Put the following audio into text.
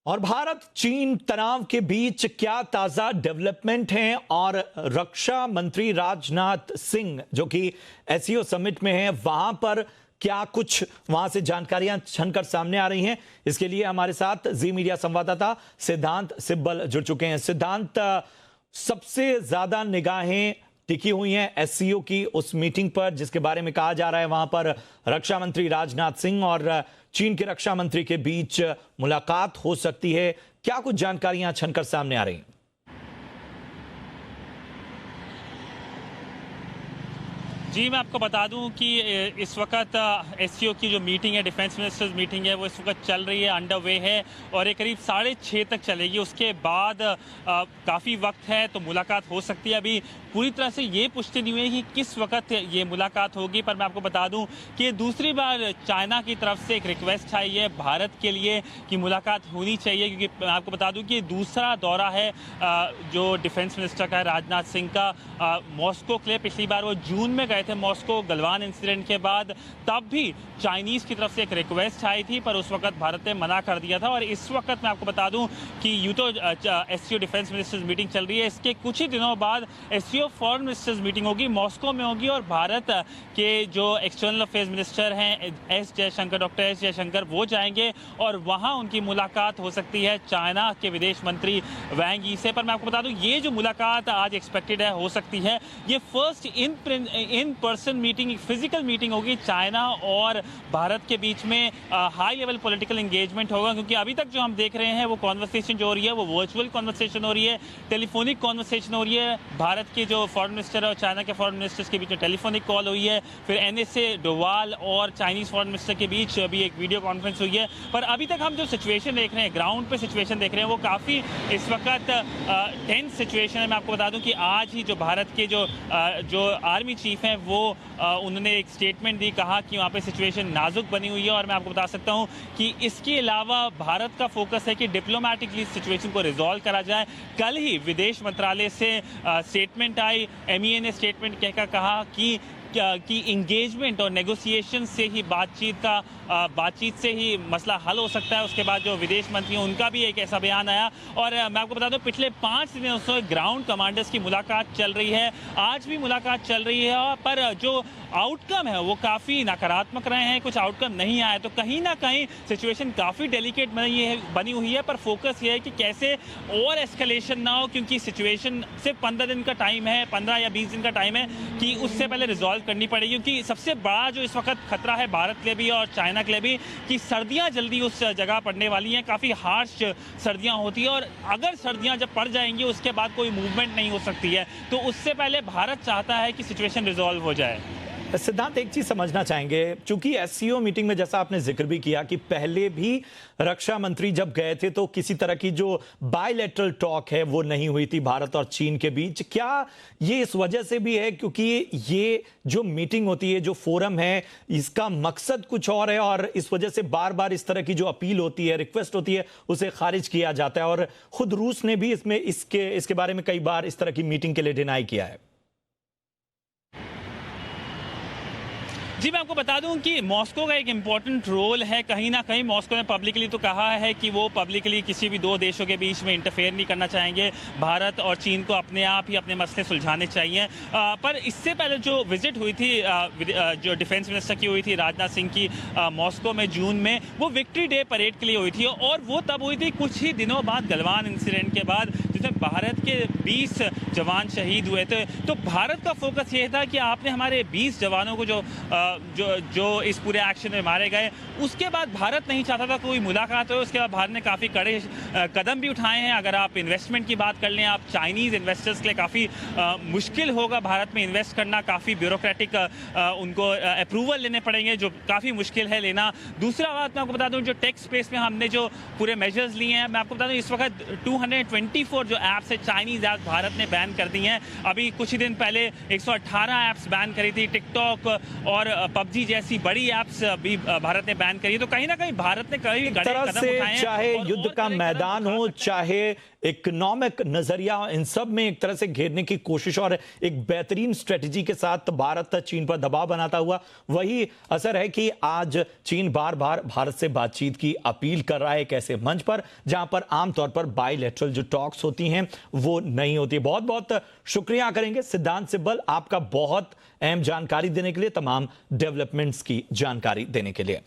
और भारत चीन तनाव के बीच क्या ताजा डेवलपमेंट हैं और रक्षा मंत्री राजनाथ सिंह जो कि एससीओ समिट में हैं वहां पर क्या कुछ वहां से जानकारियां छनकर सामने आ रही हैं। इसके लिए हमारे साथ जी मीडिया संवाददाता सिद्धांत सिब्बल जुड़ चुके हैं। सिद्धांत, सबसे ज्यादा निगाहें टिकी हुई हैं एससीओ की उस मीटिंग पर जिसके बारे में कहा जा रहा है वहां पर रक्षा मंत्री राजनाथ सिंह और चीन के रक्षा मंत्री के बीच मुलाकात हो सकती है। क्या कुछ जानकारियां छनकर सामने आ रही हैं? जी, मैं आपको बता दूं कि इस वक्त एससीओ की जो मीटिंग है, डिफेंस मिनिस्टर्स मीटिंग है, वो इस वक्त चल रही है, अंडर वे है और ये करीब 6:30 तक चलेगी। उसके बाद काफ़ी वक्त है तो मुलाकात हो सकती है। अभी पूरी तरह से ये पुष्टि नहीं हुई कि किस वक्त ये मुलाकात होगी, पर मैं आपको बता दूं कि दूसरी बार चाइना की तरफ से एक रिक्वेस्ट आई है भारत के लिए कि मुलाकात होनी चाहिए, क्योंकि मैं आपको बता दूं कि दूसरा दौरा है जो डिफेंस मिनिस्टर का है राजनाथ सिंह का मॉस्को के लिए। पिछली बार वो जून में गए थे मॉस्को गलवान इंसिडेंट के बाद, तब भी चाइनीज की तरफ से एक रिक्वेस्ट आई थी पर उस वक्त भारत ने मना कर दिया था। और इस वक्त मैं आपको बता दूं कि यूं तो एससीओ डिफेंस मिनिस्टर्स मीटिंग चल रही है, इसके कुछ ही दिनों बाद एससीओ फॉरेन मिनिस्टर्स मीटिंग होगी, मॉस्को में होगी और भारत के जो एक्सटर्नल अफेयर्स मिनिस्टर हैं डॉक्टर एस जयशंकर, वो जाएंगे और वहां उनकी मुलाकात हो सकती है चाइना के विदेश मंत्री वैंग यी से। पर मैं आपको बता दूं ये जो मुलाकात आज एक्सपेक्टेड है, हो सकती है ये first in person meeting, physical meeting होगी चाइना और भारत के बीच में। हाई लेवल पॉलिटिकल एंगेजमेंट होगा, क्योंकि अभी तक जो हम देख रहे हैं वो कॉन्वर्सेशन जो हो रही है वो वर्चुअल कॉन्वर्सेशन हो रही है, टेलीफोनिक कॉन्वर्सेशन हो रही है। भारत के जो फॉरेन मिनिस्टर और चाइना के फॉरेन मिनिस्टर्स के बीच में टेलीफोनिक कॉल हुई है, फिर एनएसए डोवाल और चाइनीज फॉरेन मिनिस्टर के बीच अभी एक वीडियो कॉन्फ्रेंस हुई है। पर अभी तक हम जो सिचुएशन देख रहे हैं, ग्राउंड पे सिचुएशन देख रहे हैं, वो काफ़ी इस वक्त टेंस सिचुएशन है। मैं आपको बता दूं कि आज ही जो भारत के जो आर्मी चीफ हैं वो उन्होंने एक स्टेटमेंट दी, कहा कि वहाँ पे सिचुएशन नाजुक बनी हुई है। और मैं आपको बता सकता हूँ कि इसके अलावा भारत का फोकस है कि डिप्लोमेटिकली सिचुएशन को रिजॉल्व करा जाए। कल ही विदेश मंत्रालय से स्टेटमेंट आई, एमईए ने स्टेटमेंट कहकर कहा कि इंगेजमेंट और नेगोशिएशन से ही बातचीत से ही मसला हल हो सकता है। उसके बाद जो विदेश मंत्री हैं उनका भी एक ऐसा बयान आया। और मैं आपको बता दूं पिछले 5 दिनों से ग्राउंड कमांडर्स की मुलाकात चल रही है, आज भी मुलाकात चल रही है, पर जो आउटकम है वो काफ़ी नकारात्मक रहे हैं, कुछ आउटकम नहीं आया। तो कहीं ना कहीं सिचुएशन काफ़ी डेलिकेट बनी हुई है, पर फोकस ये है कि कैसे और एस्केलेशन ना हो, क्योंकि सिचुएशन सिर्फ 15 दिन का टाइम है, 15 या 20 दिन का टाइम है कि उससे पहले रिजॉल्व करनी पड़ेगी। क्योंकि सबसे बड़ा जो इस वक्त खतरा है भारत के लिए भी और चाइना के लिए भी कि सर्दियां जल्दी उस जगह पड़ने वाली हैं, काफ़ी हार्श सर्दियां होती है और अगर सर्दियां जब पड़ जाएंगी उसके बाद कोई मूवमेंट नहीं हो सकती है। तो उससे पहले भारत चाहता है कि सिचुएशन रिजॉल्व हो जाए। सिद्धांत, एक चीज समझना चाहेंगे, चूंकि एससीओ मीटिंग में जैसा आपने जिक्र भी किया कि पहले भी रक्षा मंत्री जब गए थे तो किसी तरह की जो बायलैटरल टॉक है वो नहीं हुई थी भारत और चीन के बीच। क्या ये इस वजह से भी है क्योंकि ये जो मीटिंग होती है, जो फोरम है, इसका मकसद कुछ और है और इस वजह से बार बार इस तरह की जो अपील होती है, रिक्वेस्ट होती है, उसे खारिज किया जाता है? और खुद रूस ने भी इसके बारे में कई बार इस तरह की मीटिंग के लिए डिनाई किया है। जी, मैं आपको बता दूं कि मॉस्को का एक इम्पॉर्टेंट रोल है। कहीं ना कहीं मॉस्को ने पब्लिकली तो कहा है कि वो पब्लिकली किसी भी दो देशों के बीच में इंटरफेयर नहीं करना चाहेंगे, भारत और चीन को अपने आप ही अपने मसले सुलझाने चाहिए। पर इससे पहले जो विजिट हुई थी जो डिफेंस मिनिस्टर की हुई थी राजनाथ सिंह की मॉस्को में जून में, वो विक्ट्री डे परेड के लिए हुई थी और वो तब हुई थी कुछ ही दिनों बाद गलवान इंसिडेंट के बाद, जिसमें भारत के 20 जवान शहीद हुए थे। तो भारत का फोकस ये था कि आपने हमारे 20 जवानों को जो इस पूरे एक्शन में मारे गए, उसके बाद भारत नहीं चाहता था कोई मुलाकात हो। उसके बाद भारत ने काफ़ी कड़े कदम भी उठाए हैं। अगर आप इन्वेस्टमेंट की बात कर लें, आप चाइनीज़ इन्वेस्टर्स के लिए काफ़ी मुश्किल होगा भारत में इन्वेस्ट करना, काफ़ी ब्यूरोक्रेटिक उनको अप्रूवल लेने पड़ेंगे जो काफ़ी मुश्किल है लेना। दूसरा बात मैं आपको बता दूं, जो टेक स्पेस में हमने जो पूरे मेजर्स लिए हैं, मैं आपको बता दूं इस वक्त 224 जो ऐप्स है चाइनीज़ ऐप्स भारत ने बैन कर दी हैं। अभी कुछ ही दिन पहले 118 ऐप्स बैन करी थी, टिकटॉक और पबजी जैसी बड़ी ऐप्स भी भारत ने बैन करी। तो कहीं ना कहीं भारत ने कई कदम उठाए हैं। चाहे युद्ध का मैदान हो, चाहे इकोनॉमिक नजरिया, इन सब में एक तरह से घेरने की कोशिश और एक बेहतरीन स्ट्रेटजी के साथ भारत चीन पर दबाव बनाता हुआ, वही असर है कि आज चीन बार बार भारत से बातचीत की अपील कर रहा है एक ऐसे मंच पर जहां पर आमतौर पर बायलैटरल जो टॉक्स होती हैं वो नहीं होती। बहुत बहुत शुक्रिया करेंगे सिद्धांत सिब्बल, आपका बहुत अहम जानकारी देने के लिए, तमाम डेवलपमेंट्स की जानकारी देने के लिए।